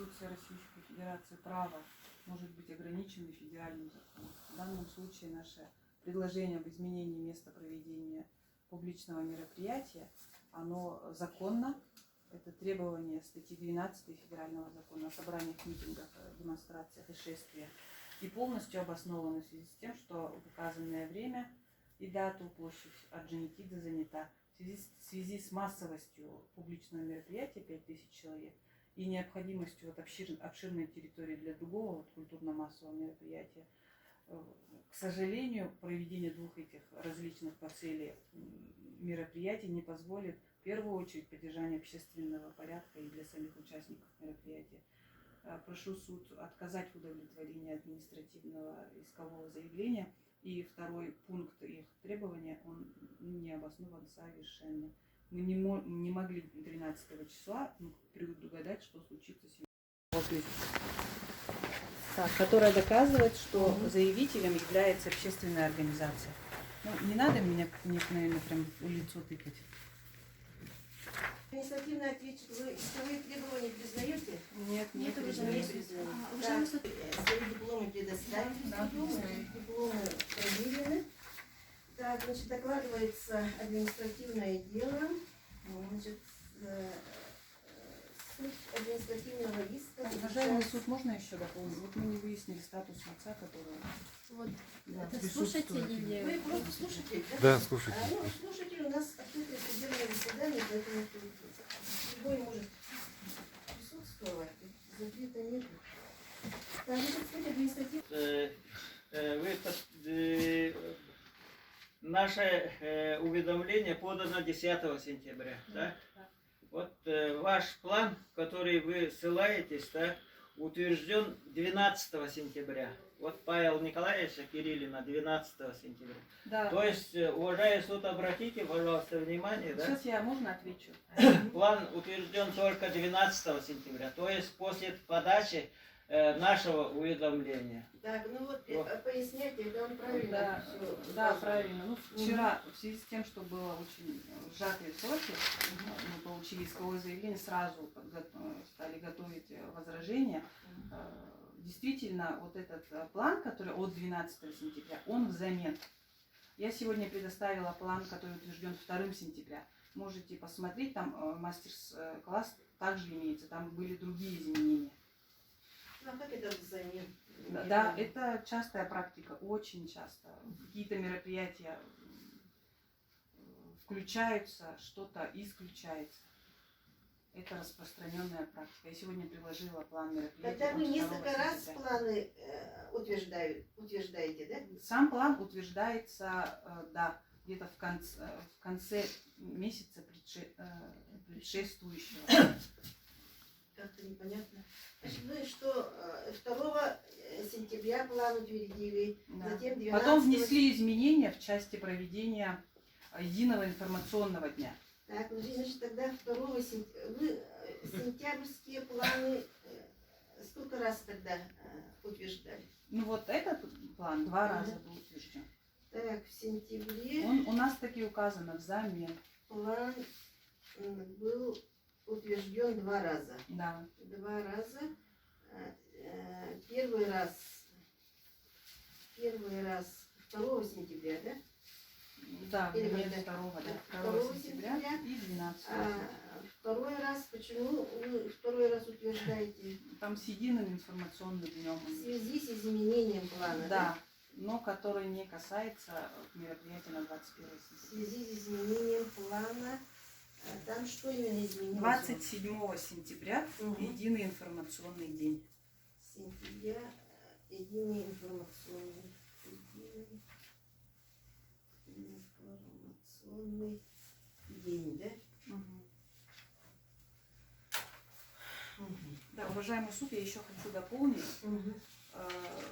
Конституции Российской Федерации право может быть ограничено федеральным законом. В данном случае наше предложение об изменении места проведения публичного мероприятия, оно законно. Это требование статьи 12 Федерального закона о собраниях, митингах, демонстрациях и шествиях. И полностью обосновано в связи с тем, что в указанное время и дату площадь Орджоникидзе занята. В связи с массовостью публичного мероприятия 5000 человек и необходимостью обширной территории для другого культурно-массового мероприятия, к сожалению, проведение двух этих различных по цели мероприятий не позволит в первую очередь поддержания общественного порядка и для самих участников мероприятия. Прошу суд отказать в удовлетворении административного искового заявления. И второй пункт их требования, он не обоснован совершенно. Мы не могли 13 числа предугадать, что случится сегодня. Которая доказывает, что заявителем является общественная организация. Ну, не надо меня, наверное, прям в лицо тыкать. Административный ответчик, вы исковые требования признаете? Нет, не признаете. Да, свои дипломы предоставили, да, дипломы проверены. Так, значит, докладывается административное дело. Значит, суть административного иска. Уважаемый суд, можно еще дополнить? Вот мы не выяснили статус лица, которого... Вот. Да, Это слушатель или... Вы просто слушатель, да? Да, слушатель. Слушатель у нас открытое судебное заседание, поэтому любой может присутствовать. Запрета нет. Так, значит, суть административного... Наше уведомление подано 10 сентября. Да? Вот ваш план, который вы ссылаетесь, да, утвержден 12 сентября. Вот Павел Николаевича Кириллина 12 сентября. Да. То есть, уважаемый суд, обратите, пожалуйста, внимание, да? Сейчас я, можно отвечу? План утвержден только 12 сентября, то есть после подачи нашего уведомления. Так, ну вот, поясняйте, это он правильно? Да, все, да, правильно. Ну, вчера, в связи с тем, что было очень сжатые сроки, мы получили исковое заявление, сразу стали готовить возражения. Действительно, вот этот план, который от 12 сентября, он взамен. Я сегодня предоставила план, который утвержден 2 сентября. Можете посмотреть, там мастер-класс также имеется, там были другие изменения. Ну, а как это взамен? Да, это частая практика, очень часто. Какие-то мероприятия включаются, что-то исключается. Это распространенная практика. Я сегодня предложила план мероприятия. Тогда вы несколько раз сентября. планы утверждаете, да? Сам план утверждается, да, где-то в конце месяца предшествующего. Как-то непонятно. Значит, ну и что, 2 сентября план утвердили, Да. затем 12 Потом внесли изменения в части проведения единого информационного дня. Так, ну, значит, тогда 2 сентября, вы сентябрьские планы сколько раз тогда утверждали? Ну вот этот план 2 раза был утвержден. Так, в сентябре Он у нас таки указано взамен. план был утвержден 2 раза. Да. 2 раза. Первый раз 2 сентября, да? Да, Или нет, когда? 2 сентября и 12 сентября. Второй раз, почему вы второй раз утверждаете? Там с единым информационным днем. В связи с изменением плана, Да, но который не касается мероприятия на 21 В сентября. связи с изменением плана, там что именно изменилось? 27 сентября Мгм. единый информационный день. Сентября, единый информационный день, да? Да, уважаемый суд, я еще хочу дополнить.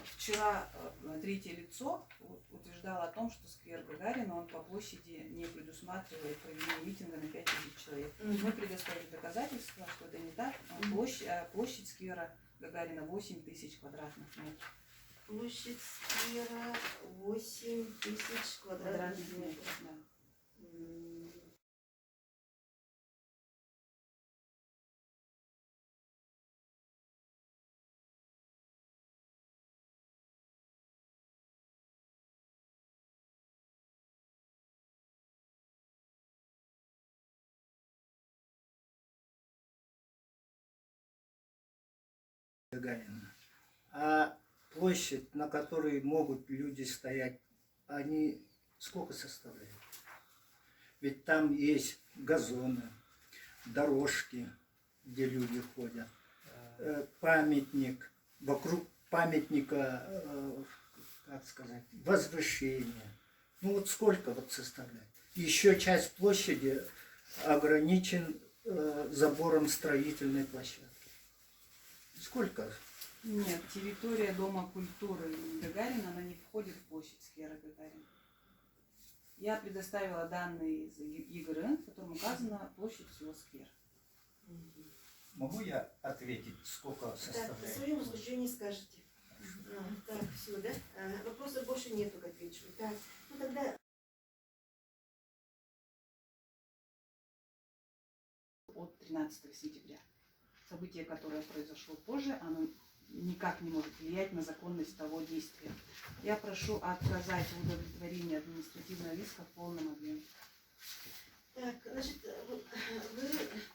Вчера третье лицо утверждало о том, что сквер Гагарина, он по площади не предусматривает проведение митинга на 5000 человек. Мы предоставили доказательства, что это не так. Площадь сквера Гагарина 8000 квадратных метров. Площадь сквера 8000 квадратных метров. Да. Гагарина. А площадь, на которой могут люди стоять, они сколько составляют? Ведь там есть газоны, дорожки, где люди ходят, памятник, вокруг памятника, как сказать, возвышение. Ну вот сколько вот составляет? Еще часть площади ограничен забором строительной площадки. Сколько? Нет, территория Дома культуры имени Гагарина, она не входит в площадь сквера Гагарина. Я предоставила данные из ЕГРН, в котором указана площадь всего сквера. Могу я ответить, сколько Так, по составляет? своему возмущению скажете. Так, все, да? Вопросов больше нету, как видишь. Так, ну тогда От 13 сентября. Событие, которое произошло позже, оно никак не может влиять на законность того действия. Я прошу отказать в удовлетворении административного иска в полном объеме. так, значит, вы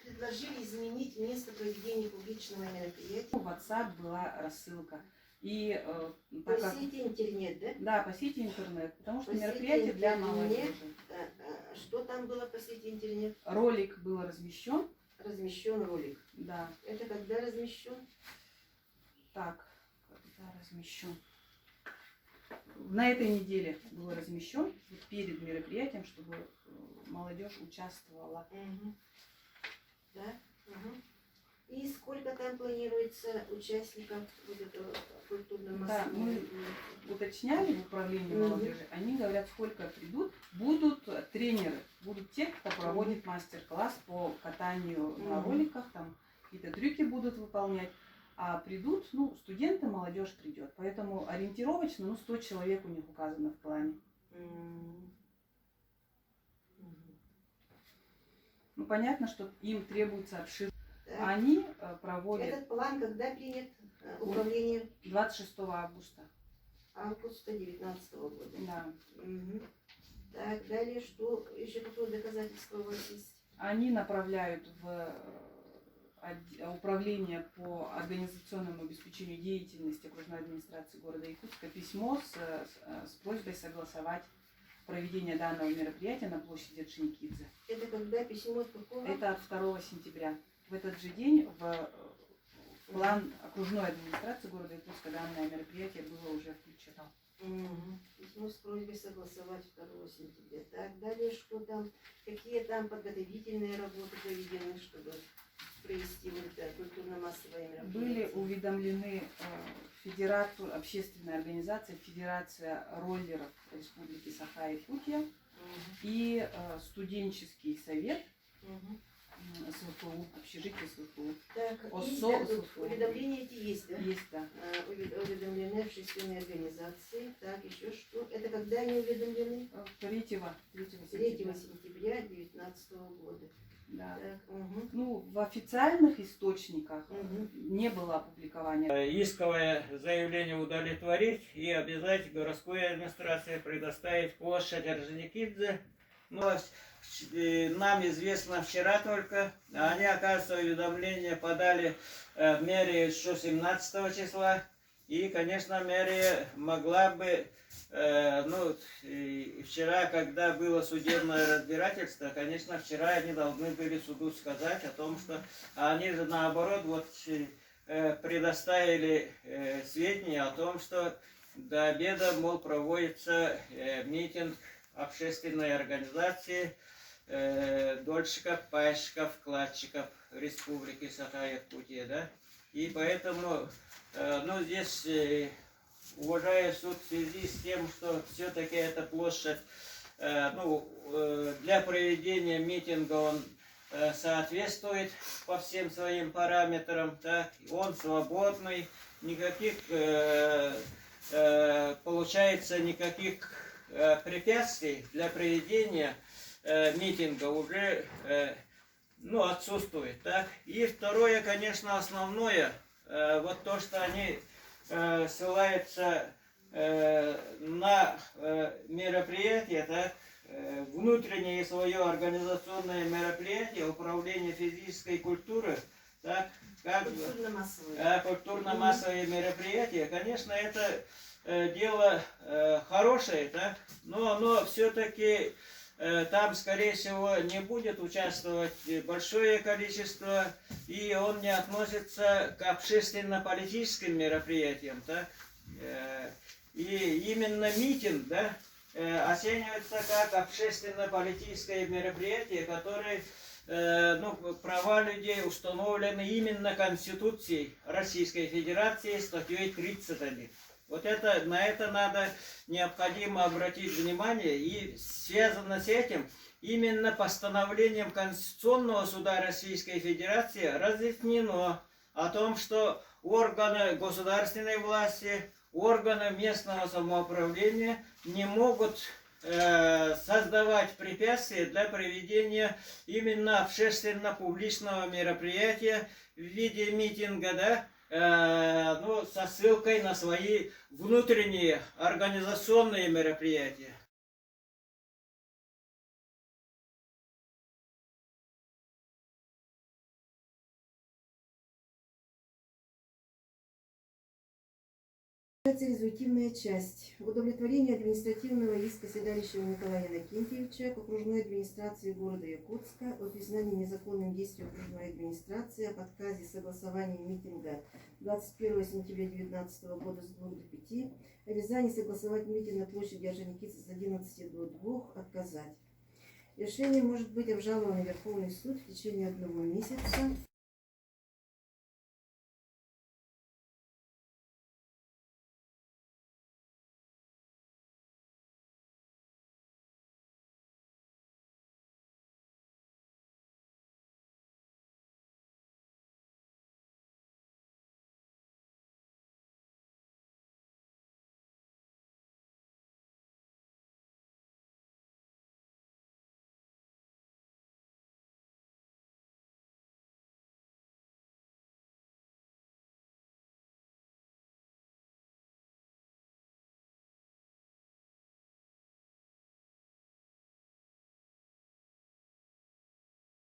предложили изменить место проведения публичного мероприятия В WhatsApp была рассылка. И по так как... сети интернет, да? Да, по сети интернет, потому что По сети мероприятие для интернет. молодежи. Что там было по сети интернет? Ролик был размещен. Размещен ролик. Да, Это когда размещен? так, когда размещен. На этой неделе был размещен вот перед мероприятием, чтобы молодежь участвовала. Угу. Да? Угу. И сколько там планируется участников вот этого культурно-массового? Да, мы уточняли в управлении Мгм. молодежи, они говорят, сколько придут. Будут тренеры, будут те, кто проводит мастер-класс по катанию на Мгм. роликах, там какие-то трюки будут выполнять. А придут, ну, студенты, молодежь придет. Поэтому ориентировочно, ну, 100 человек у них указано в плане. М. Мгм. Ну, понятно, что им требуется обширно. Так. Они проводят Этот план когда принят управлением 26 августа. августа 2019 года? Да. Мгм. Так, далее что? Еще какое доказательство у вас есть? Они направляют в управление по организационному обеспечению деятельности окружной администрации города Якутска письмо с просьбой согласовать проведение данного мероприятия на площади Орджоникидзе. Это когда письмо от какого? Это от 2 сентября. В этот же день в план окружной администрации города Якутска данное мероприятие было уже включено. Мгм. Письмо с просьбой согласовать 2 сентября. Так, далее что там? Какие там подготовительные работы проведены, чтобы провести вот это культурно-массовое мероприятие? Были уведомлены Федерацию, общественная организация Федерация роллеров Республики Саха-Якутия Мгм. и студенческий совет Мгм. СВФУ, общежитие СВФУ. Так, ОСО, есть, да, тут СВФУ. уведомления эти есть, да? Есть, да. Уведомлены общественные организации. Так, еще что? Это когда они уведомлены? 3 3 сентября. сентября 2019 года. Да. Так, угу. Ну, в официальных источниках Мгм. не было опубликования. Исковое заявление удовлетворить и обязать городской администрации предоставить площадь Орджоникидзе. Ну, нам известно вчера только, а они, оказывается, уведомление подали в мэрии еще 17 числа. И, конечно, мэрия могла бы, вчера, когда было судебное разбирательство, конечно, вчера они должны были суду сказать о том, что они же наоборот предоставили сведения о том, что до обеда, мол, проводится митинг общественной организации дольщиков, пайщиков, вкладчиков Республики Саха-Якутия, да, и поэтому, здесь, уважая суд в связи с тем, что все-таки эта площадь, для проведения митинга он соответствует по всем своим параметрам, так, он свободный, никаких, получается, никаких препятствий для проведения митинга уже отсутствует, так. И второе, конечно, основное, вот то, что они ссылаются на мероприятие, так, внутреннее свое организационное мероприятие управления физической культуры, так, как бы, Культурно-массовые. Культурно-массовые мероприятия, конечно, это дело хорошее, да, но все-таки там, скорее всего, не будет участвовать большое количество, и он не относится к общественно-политическим мероприятиям, да. И именно митинг, да, оценивается как общественно-политическое мероприятие, которое права людей установлены именно Конституцией Российской Федерации статьей 31. Вот это, на это надо необходимо обратить внимание, и связано с этим именно постановлением Конституционного суда Российской Федерации разъяснено о том, что органы государственной власти, органы местного самоуправления не могут создавать препятствия для проведения именно общественно-публичного мероприятия в виде митинга, да, со ссылкой на свои внутренние организационные мероприятия. Результативная часть. Удовлетворение административного иска седалища Николая Иннокентьевича к окружной администрации города Якутска о признании незаконным действий окружной администрации об отказе согласования митинга 21 сентября 2019 года с 2 до 5, обязание согласовать митинг на площади Орджоникидзе с 11 до 2, отказать. Решение может быть обжаловано в Верховный суд в течение 1 месяца.